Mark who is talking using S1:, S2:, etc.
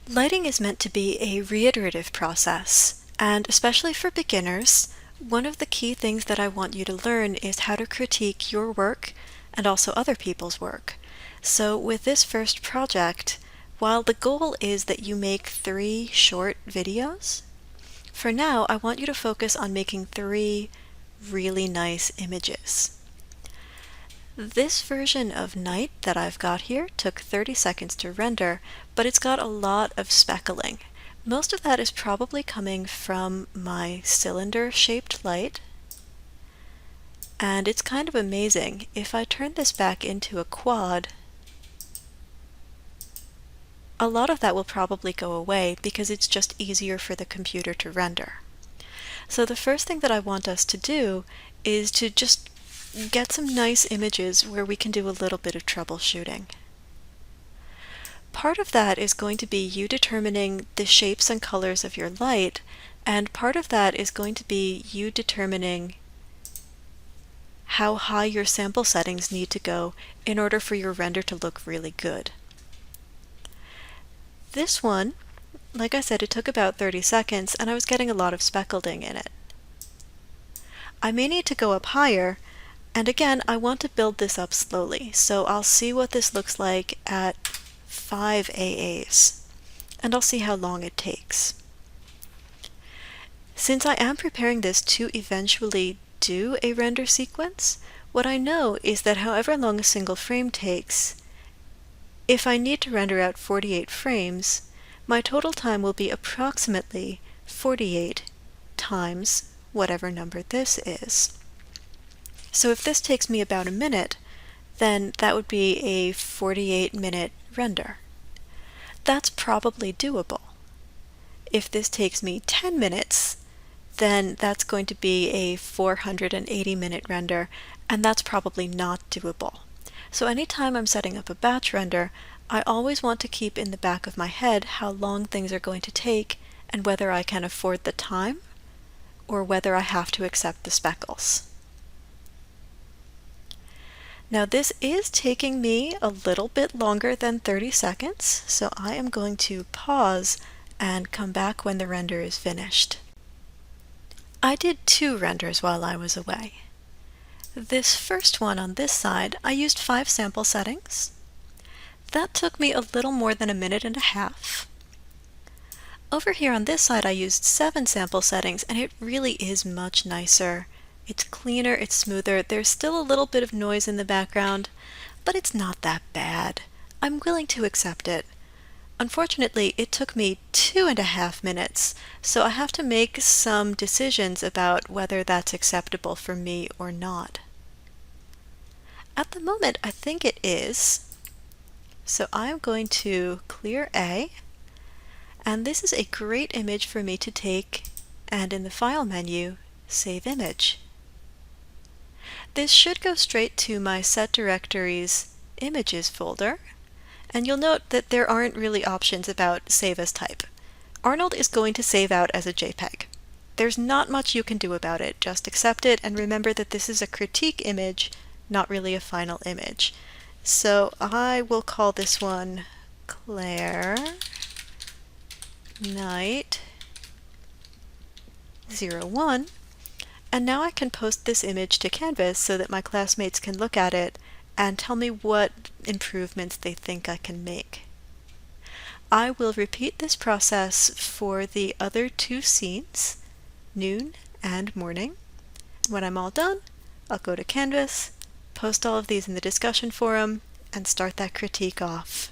S1: Lighting is meant to be a reiterative process, and especially for beginners, one of the key things that I want you to learn is how to critique your work and also other people's work. So with this first project, while the goal is that you make 3 short videos, for now I want you to focus on making 3 really nice images. This version of Night that I've got here took 30 seconds to render, but it's got a lot of speckling. Most of that is probably coming from my cylinder-shaped light, and it's kind of amazing. If I turn this back into a quad, a lot of that will probably go away because it's just easier for the computer to render. So the first thing that I want us to do is to just get some nice images where we can do a little bit of troubleshooting. Part of that is going to be you determining the shapes and colors of your light, and part of that is going to be you determining how high your sample settings need to go in order for your render to look really good. This one, like I said, it took about 30 seconds and I was getting a lot of speckling in it. I may need to go up higher, and again, I want to build this up slowly, so I'll see what this looks like at 5 AAs, and I'll see how long it takes. Since I am preparing this to eventually do a render sequence, what I know is that however long a single frame takes, if I need to render out 48 frames, my total time will be approximately 48 times whatever number this is. So if this takes me about a minute, then that would be a 48-minute render. That's probably doable. If this takes me 10 minutes, then that's going to be a 480-minute render, and that's probably not doable. So anytime I'm setting up a batch render, I always want to keep in the back of my head how long things are going to take and whether I can afford the time or whether I have to accept the speckles. Now this is taking me a little bit longer than 30 seconds, so I am going to pause and come back when the render is finished. I did 2 renders while I was away. This first one on this side, I used 5 sample settings. That took me a little more than a minute and a half. Over here on this side I used 7 sample settings, and it really is much nicer. It's cleaner, it's smoother, there's still a little bit of noise in the background, but it's not that bad. I'm willing to accept it. Unfortunately, it took me 2.5 minutes, so I have to make some decisions about whether that's acceptable for me or not. At the moment, I think it is. So I'm going to clear A, and this is a great image for me to take, and in the File menu, Save Image. This should go straight to my Set Directories Images folder, and you'll note that there aren't really options about Save as Type. Arnold is going to save out as a JPEG. There's not much you can do about it, just accept it and remember that this is a critique image, not really a final image. So I will call this one Claire Night 01. And now I can post this image to Canvas so that my classmates can look at it and tell me what improvements they think I can make. I will repeat this process for the other 2 scenes, noon and morning. When I'm all done, I'll go to Canvas, post all of these in the discussion forum, and start that critique off.